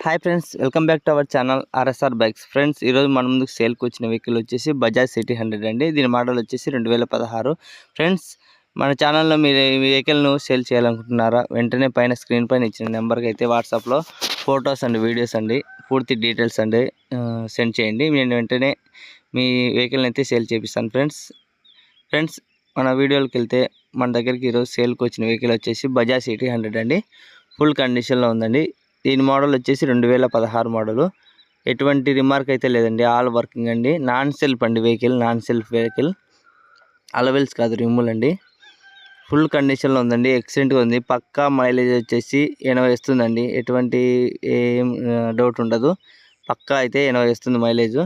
Hi friends, welcome back to our channel RSR bikes. Friends, ఈరోజు మన ముందుకు సేల్కి వచ్చిన వెహికల్ వచ్చేసి బజాజ్ సిటీ 100 అండి. దీని మోడల్ వచ్చేసి 2016. ఫ్రెండ్స్, మన ఛానల్లో మీరు ఈ వెహికల్ను సేల్ చేయాలనుకుంటున్నారా? వెంటనే పైన స్క్రీన్ పైన ఇచ్చిన నెంబర్కి అయితే వాట్సాప్లో ఫొటోస్ అండ్ వీడియోస్ అండి, పూర్తి డీటెయిల్స్ అండి సెండ్ చేయండి. నేను వెంటనే మీ వెహికల్ని అయితే సేల్ చేపిస్తాను. ఫ్రెండ్స్ మన వీడియోకి వెళ్తే మన దగ్గరికి ఈరోజు సేల్కి వచ్చిన వెహికల్ వచ్చేసి బజాజ్ సిటీ 100 అండి. ఫుల్ కండిషన్లో ఉందండి. దీని మోడల్ వచ్చేసి 2016 మోడలు. ఎటువంటి రిమార్క్ అయితే లేదండి, ఆల్ వర్కింగ్ అండి. నాన్ సెల్ఫ్ అండి వెహికల్, నాన్ సెల్ఫ్ వెహికల్, అలవెల్స్ కాదు, రిమూల్ అండి. ఫుల్ కండిషన్లో ఉందండి, ఎక్సలెంట్గా ఉంది. పక్కా మైలేజ్ వచ్చేసి 80 వస్తుందండి, ఎటువంటి ఏం డౌట్ ఉండదు. పక్కా అయితే 80 వస్తుంది మైలేజ్.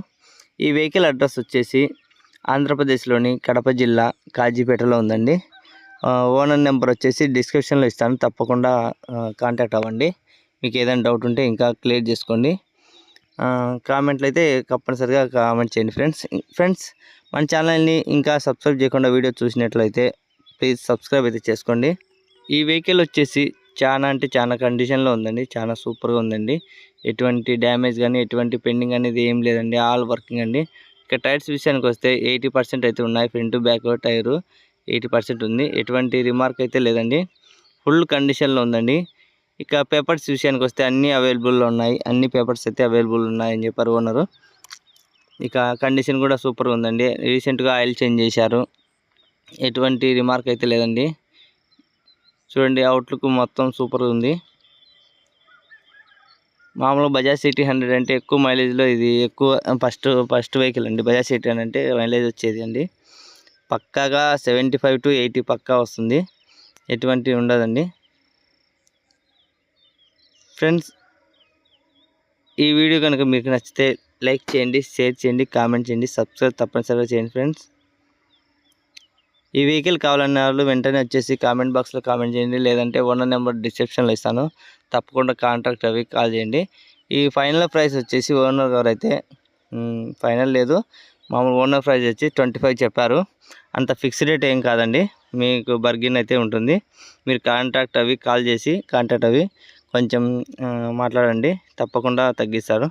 ఈ వెహికల్ అడ్రస్ వచ్చేసి ఆంధ్రప్రదేశ్లోని కడప జిల్లా కాజీపేటలో ఉందండి. ఓనర్ నెంబర్ వచ్చేసి డిస్క్రిప్షన్లో ఇస్తాను, తప్పకుండా కాంటాక్ట్ అవ్వండి. మీకు ఏదైనా డౌట్ ఉంటే ఇంకా క్లియర్ చేసుకోండి. కామెంట్లు అయితే తప్పనిసరిగా కామెంట్ చేయండి. ఫ్రెండ్స్ మన ఛానల్ని ఇంకా సబ్స్క్రైబ్ చేయకుండా వీడియో చూసినట్లయితే ప్లీజ్ సబ్స్క్రైబ్ అయితే చేసుకోండి. ఈ వెహికల్ వచ్చేసి చాలా అంటే చాలా కండిషన్లో ఉందండి, చాలా సూపర్గా ఉందండి. ఎటువంటి డ్యామేజ్ కానీ ఎటువంటి పెండింగ్ అనేది ఏం లేదండి, ఆల్ వర్కింగ్ అండి. ఇక టైర్స్ విషయానికి వస్తే 80% అయితే ఉన్నాయి. ఫ్రంట్ బ్యాక్ టైరు 80% ఉంది, ఎటువంటి రిమార్క్ అయితే లేదండి. ఫుల్ కండిషన్లో ఉందండి. ఇక పేపర్స్ విషయానికి వస్తే అన్నీ అవైలబుల్లో ఉన్నాయి, అన్ని పేపర్స్ అయితే అవైలబుల్ ఉన్నాయని చెప్పారు ఓనరు. ఇక కండిషన్ కూడా సూపర్గా ఉందండి. రీసెంట్గా ఆయిల్ చేంజ్ చేశారు, ఎటువంటి రిమార్క్ అయితే లేదండి. చూడండి, అవుట్లుక్ మొత్తం సూపర్గా ఉంది. మామూలుగా బజాజ్ సిటీ 100 అంటే ఎక్కువ మైలేజ్లో ఇది ఎక్కువ ఫస్ట్ వెహికల్ అండి. బజాజ్ సిటీ అంటే మైలేజ్ వచ్చేది అండి పక్కాగా 75 to 80 పక్కా వస్తుంది, ఎటువంటి ఉండదండి. ఫ్రెండ్స్, ఈ వీడియో కనుక మీకు నచ్చితే లైక్ చేయండి, షేర్ చేయండి, కామెంట్ చేయండి, సబ్స్క్రైబ్ తప్పనిసరిగా చేయండి. ఫ్రెండ్స్, ఈ వెహికల్ కావాలన్న వాళ్ళు వెంటనే వచ్చేసి కామెంట్ బాక్స్లో కామెంట్ చేయండి, లేదంటే ఓనర్ నెంబర్ డిస్క్రిప్షన్లో ఇస్తాను, తప్పకుండా కాంటాక్ట్ అవి కాల్ చేయండి. ఈ ఫైనల్ ప్రైస్ వచ్చేసి ఓనర్ గారు అయితే ఫైనల్ లేదు, మామూలు ఓనర్ ప్రైస్ వచ్చి 25 చెప్పారు. అంత ఫిక్స్డ్ రేట్ ఏం కాదండి, మీకు బర్గిన్ అయితే ఉంటుంది. మీరు కాంటాక్ట్ అవి కొంచెం మాట్లాడండి, తప్పకుండా తగ్గిస్తారు.